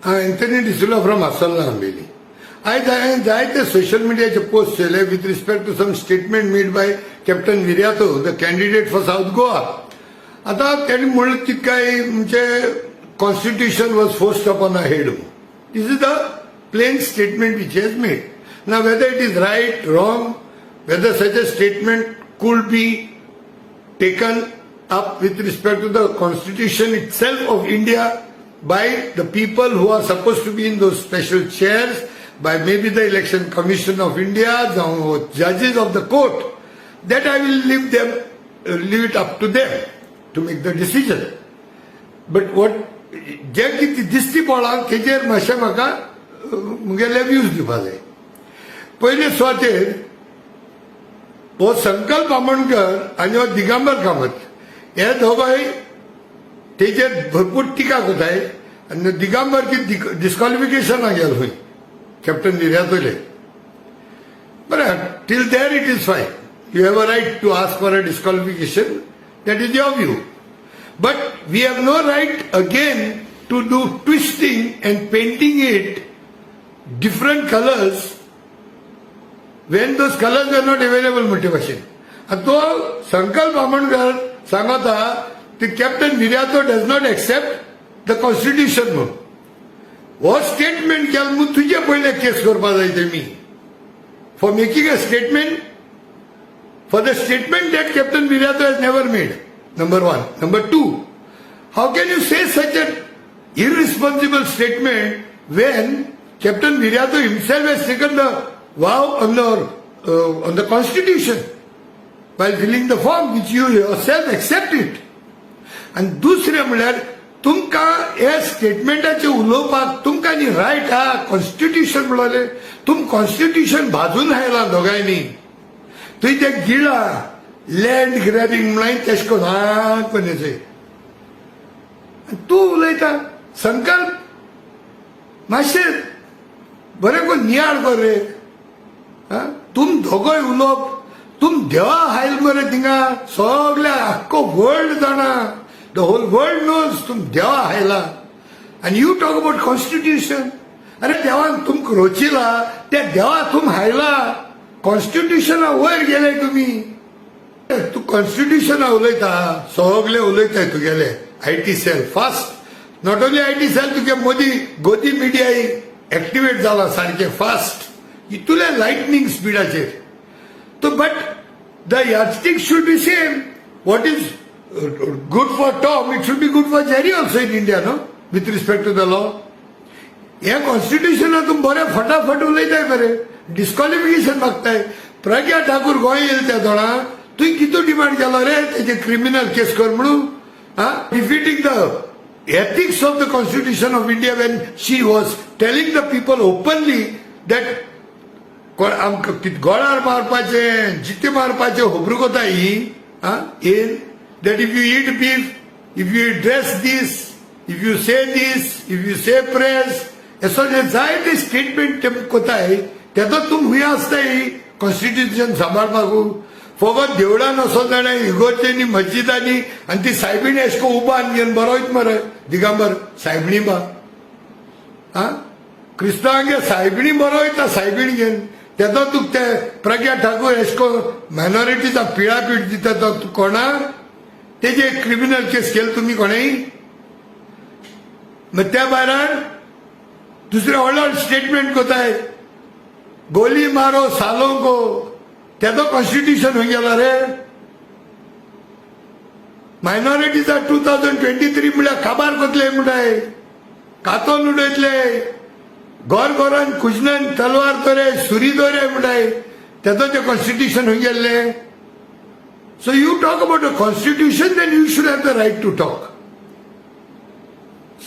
Anthony Disilva from Assalna Ambeli. I the social media post with respect to some statement made by Captain Viriato, the candidate for South Goa. आता त्यांनी म्हणलं की काय म्हणजे constitution was forced upon our head. This is the plain statement which he has made. Now whether it is right, wrong, whether such a statement could be taken up with respect to the constitution itself of India by the people who are supposed to be in those special chairs, by maybe the Election Commission of India, the judges of the court, that I will leave it up to them to make the decision. But what जे किती दिसती पळा तेजेर मातशें म्हाका मुगेले views दिवपा जाय. पयले सुवातेर हो संकल्प आमोणकर आनी हो दिगंबर कामत हे दोगांय तेजेर भरपूर टिका कोताय आनी दिगंबर की डिस्क्वॉलिफिकेशनाक गेलो खंय कॅप्टन विर्यातोले. बरें, till there it is fine. You have a right to ask for a disqualification. That is your view. But we have no right again to do twisting and painting it different colors when those colors are not available motivation. And तो संकल्प आमोणकर सांगता की Captain Viriato does not accept the constitution म्हणून. वो statement केल मग तुझे पहिले case करपा जाय ते मी for making a statement. For the statement that Captain Viriato has never made, number one. Number two, how can you say such an irresponsible statement when Captain Viriato himself has taken the vow on the constitution while filling the form, which you yourself accept it. And दुसरे म्हळ्यार तुमका हे स्टेटमेंटाचे उलोवपाक तुमका न्ही riot हा constitution म्हणले. तुम constitution भाजून हायला दोगांयनी. तुझे ते गिळा लँड ग्रॅबिंग म्हणून तेश कोन हा कोणेचे तू उलयता संकल्प मातशें बरें कोण नियाळ कर रे. तुम दोगोय उलोवप तुम देवा हायल मरे थिंगा सगळ्या आख्खो वर्ल्ड जाणा. द होल वर्ल्ड नोज तुम देवा हायला आनी यू टॉक अबाउट कॉन्स्टिट्यूशन. अरे देवान तुमक रोचिला त्या देवा तुम हायला. कॉन्स्टिट्यूशना वयर गेले तुम्ही. तू कॉन्स्टिट्यूशना उलयता सगळे उलयताय तुगेले IT cell fast. Not only IT cell तुगे मोदी गोदी मिडिया एक्टिवेट जाला सारखे फास्ट इतुले लायटनिंग स्पीडाचेर. तो but the yardstick should be same. What is good for Tom it should be good for Jerry also in India no with respect to the law. हे कॉन्स्टिट्यूशना तुम बरे फटाफट उलयताय बरे डिस्क्वॉलिफिकेशन मागताय. प्रज्ञा ठाकूर गोंय येयला त्या दोळा तुवें कितू डिमांड केलो रे तेजे क्रिमिनल केस कर म्हणून. Defeating the ethics of the constitution of India when she was telling the people openly that आमकां गोळार मारपाचे जिते मारपाचे खबरू कोता ही in that if you eat beef if you dress this if you say this if you say press असो जे जाय ते स्टेटमेंट कोताय तेजो तुम हुंय आसताय कॉन्स्टिट्यूशन सांबाळपाकू. फकत देवळान असो जाणा इगोर्चेनी मस्जिदांनी आनी ती सायबीण एशको उबान घेवन बरोयत मरे दिगंबर सायबिणी बा. क्रिस्तांवांगे सायबिणी बरोयता सायबिणी घेवन तेजो तुका ते प्रज्ञा ठाकूर एशको मायनॉरिटीचा पिळापीठ दिता तो कोणा तेजे क्रिमिनल केस केले तुमी कोणेय. मग त्या भायर दुसरे व्हडलो स्टेटमेंट कोताय गोली मारो सालों को तेजो कॉन्स्टिट्यूशन खंय गेला रे. मायनॉरिटीचा 2023 म्हळ्यार काबार कोतले म्हणटाय कातोन उडयतले घर घरान खुजनान तलवार तोरे सुरी दोरे म्हणटाय तेजो ते कॉन्स्टिट्यूशन खंय गेल्ले. So you talk about a constitution then you should have the right to talk.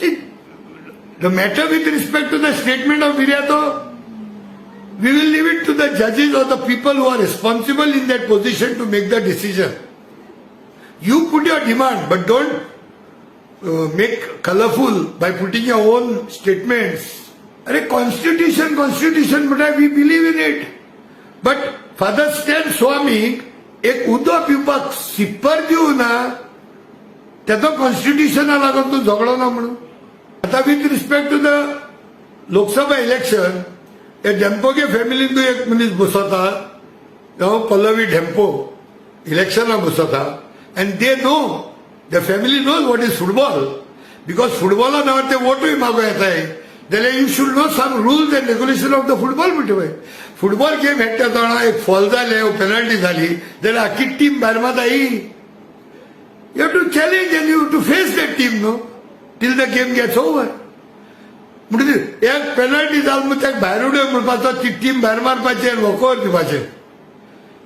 See the matter with respect to the statement of Viriato, we will leave it to the judges or the people who are responsible in that position to make the decision. You put your demand, but don't make colorful by putting your own statements. Arey constitution, but we believe in it. But Father Stan Swami एक उदो पिवपाक सिप्पर दिवं ना तेजो कॉन्स्टिट्यूशना लागून तूं झगडो ना म्हणून. आता with respect to the Lok Sabha election हे डेम्पोगे फॅमिलीन एक मनीस बसता पल्लवी डेम्पो इलेक्शना बसता and they know the family knows what is football because फुटबॉला नावार ते वोटूय मागो येताय जाल्यार you should know some rules and regulation of the football म्हणटा फुटबॉल गेम खेळटा तेन्ना एक फॉल जाले पेनल्टी झाली जाल्यार आख्खी टीम भायर माताय You have to challenge and you have to face that team, no? Till the game gets over. म्हणजे एक पेनल्टी जाल मग त्या भायर उडय म्हणपाचो ती टीम भायर मारपाची आनी वॉकओवर दिवपाचे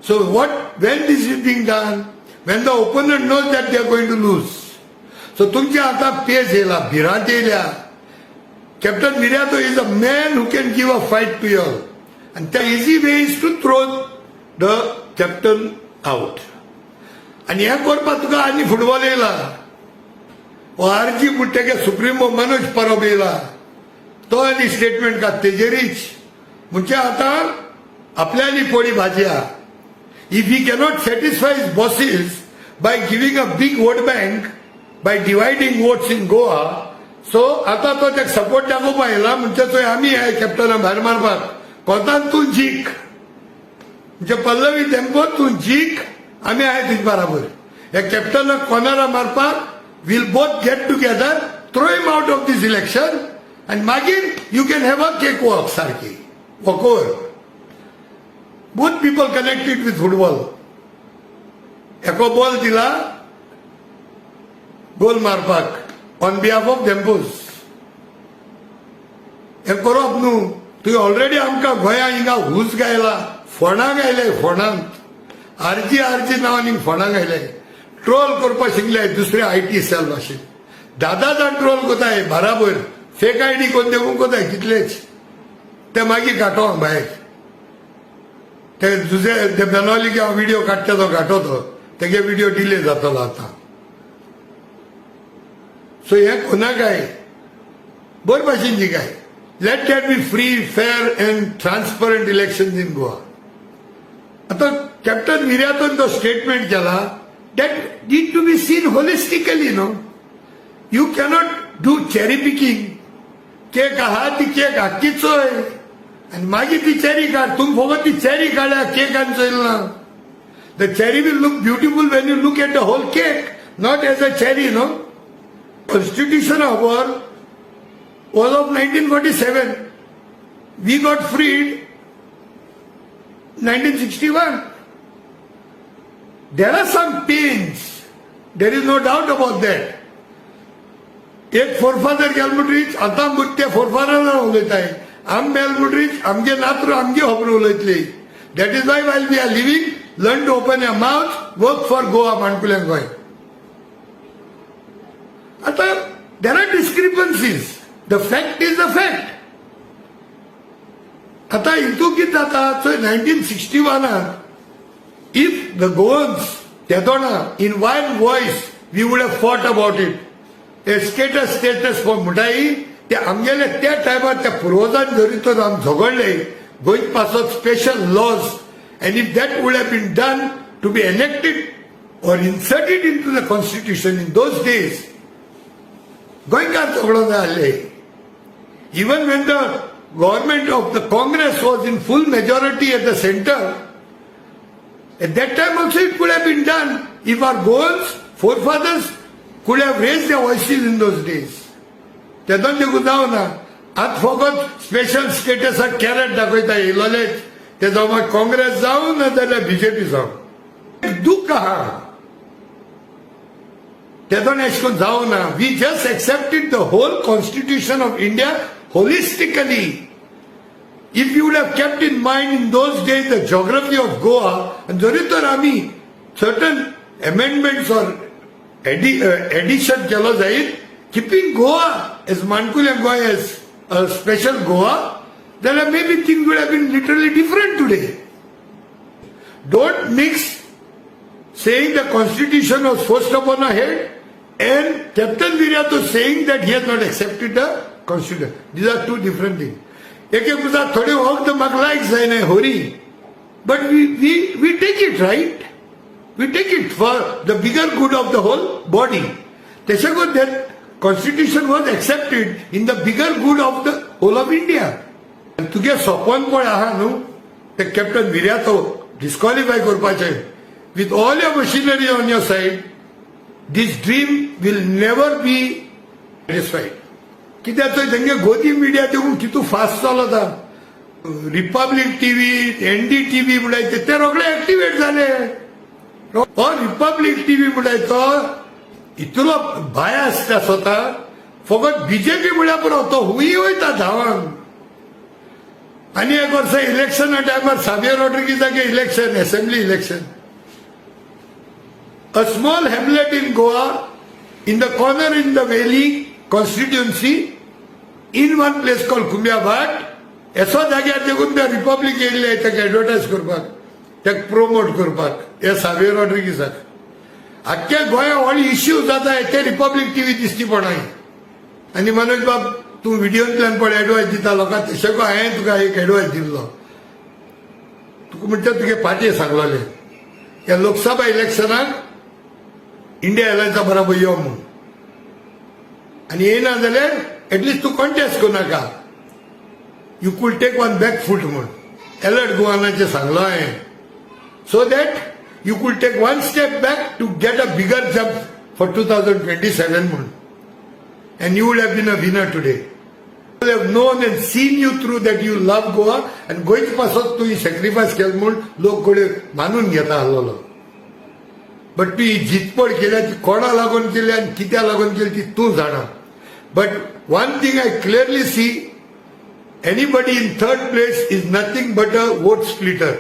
so what when this is being done when the opponent knows that they are going to lose so तुमचे आता पेस येयला भिरांत येयल्या captain Viriato is a man who can give a fight to y'all आनी त्या easy way is to throw the captain out आणि हे करपाक तुका आनी फुटबॉल येयला आरजी म्हणटगे सुप्रिमो मनोज परब येयला तो आनी स्टेटमेंट काड तेजेरीच म्हणजे आता आपल्याली पोळी भाजया if he cannot satisfy his bosses by giving a big vote bank by dividing votes in Goa so आता तो त्याक सपोर्ट दाखोवपा येयला म्हणजे थंय आमी आहे कॅप्टना भायर मारपाक कोतान तूं जीक म्हणजे पल्लवी डेम्पो तूं जीक आम्ही आहे तुझ बराबर या कॅप्टन कोणाला मारपाक will both get together throw him out of this election आणि मागीर you can have a cake walk सारखी walkover both people connected with football एको बॉल दिला गोल मारपाक ऑन बिहाफ ऑफ डेम्पोज हे करप न्हू तुवें ऑलरेडी आमकां गोंया हिंगा हूज गायला फोंडा गायले फोंडांत आरजी नावांनी फोंडा घायले ट्रोल करपा शिकले दुसरे आयटी सेल भाशेन दादा ट्रोल कोताय बराबर फेक आयडी कोण देवूंक कोताय कितलेच ते मागीर घाटो भायर ते दुसरे ते बेनॉली की हांव व्हिडिओ काडटा तो घाटो तेगे व्हिडिओ डिले जातलो आता सो हे कोणाकाय बरे भाशेन जिकाय let that be free fair and transparent election in Goa आता कॅप्टन विरातोन तो स्टेटमेंट केला that need to be seen holistically no you cannot do cherry picking cake आहा ती केक हाक्कीचोय आणि मागीर ती चेरी काड तुम फकत ती चेरी काड्या केकान चोयल ना the cherry will look beautiful when you look at the whole cake not as a cherry no constitution our was of 1947 we got freed 1961. There are some pains. There is no doubt about that. एक फोरफादर गेल म्हणटरीच आता त्या फोरफादरांना उलयताय आम mail म्हणटरीच आमगे नात्र आमगे खबर उलयतली that is why while we are living learn to open a mouth work for Goa माणकुल्यान गोंय आता there are discrepancies the fact is the fact आता हितू कितें जाता चोय 1961 इफ द गोवन्स तेदोना in one voice we would have fought about it status for म्हणटाय ते आमगेले त्या टायमार त्या पुर्वजान जरी तर आम झगडले गोंयत पासत special laws and if that would have been done to be enacted or inserted into the constitution in those days, गोंयकार झगडो जाल्ले. Even when the government of the Congress was in full majority at the center, at that time also it could have been done if our goals, forefathers could have raised their voices in those days. तेदोन देखून जावना आत फकत special स्टेटसाक carat दाखयता इलोले ते जावं काँग्रेस जावं ना जाल्यार बीजेपी जावं दुःख आहा तेदोन एश कोन जावना. We just accepted the whole constitution of India holistically. If you would have kept in mind in those days the geography of Goa, and जरी तर आम्ही certain amendments or addition केलो जाईल, keeping Goa as Mankulia Goa as a special Goa, then maybe things would have been literally different today. Don't mix saying the constitution was forced upon our head and Captain Viriato saying that he has not accepted the constitution. These are two different things. एक बुझा थोडे वक्त म्हाका लायक जायना होरी, but we take it, right? We take it for the bigger good of the whole body. Therefore, that constitution was accepted in the bigger good of the whole of India. And तुगे सोपन पळय आहा न्हू ते captain Viriato disqualify करपाचे with all your machinery on your side, this dream will never be satisfied. कित्याक तेंगे गोदी media देखून कितू फास्ट चलता रिपब्लिक टीव्ही NDTV म्हणटाय ते रोखडे एक्टिवेट जाले हो रिपब्लिक टीव्ही म्हणटाय तो इतलो बायस स्वता फकत बीजेपी म्हणल्या पुरो तो हुई वयता धांवांक आनी एक वर्स इलेक्शना टायमार साबियर रॉड्रिगीजागे election assembly election a small hamlet in Goa in the corner in the valley constituency in one place called Kumbiabhat एसो जाग्यार देखून त्या रिपब्लिक येयल्ले ताका एडवर्टायज करपाक ताका प्रोमोट करपाक हे साबियर रॉड्रिगीजाक आख्ख्या गोंया व्हड इश्यू जाता ते रिपब्लिक टीव्ही दिसची पडना आनी मनोज बाब तूं व्हिडिओंतल्यान पळय एडवायस दिता लोकांक तशें हांवें तुका एक एडवायस दिल्लो तुका म्हणटा तुगे पार्टी सांगलोले ह्या लोकसभा इलेक्शनाक इंडिया एलायन्सा बरोबर यो म्हूण आनी येना जाल्यार एटलिस्ट तूं कॉन्टेस्ट करूं नाका you could take one back foot म्हूण अलर्ट गोवानाचें सांगलो हांवें so that you could take one step back to get a bigger jump for 2027 म्हूण and you would have been a winner today. You have known and seen you through that you love Goa and going पासत तू ही sacrifice केल म्हूण लोक कोडे मानून घेता आसलोलो but तू ही जितपड केल्या ती कोणा लागून केली आनी कित्या लागून केली ती तूं जाणा but one thing I clearly see anybody in third place is nothing but a vote splitter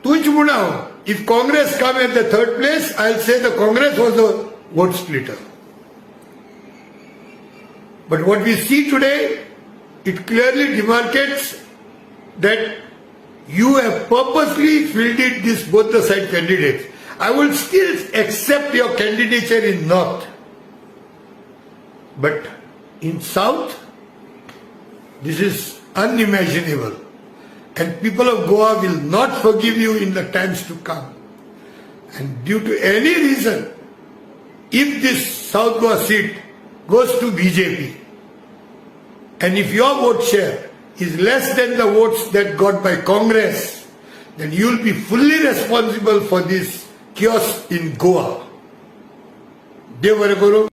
तूंच म्हूण हांव if Congress come at the third place I will say the Congress was a vote splitter. But what we see today, it clearly demarcates that you have purposely fielded this both the side candidates. I will still accept your candidature in North. But in South, this is unimaginable. And people of Goa will not forgive you in the times to come. And due to any reason, if this South Goa seat goes to BJP, and if your vote share is less than the votes that got by Congress, then you will be fully responsible for this chaos in Goa. Dev Guru.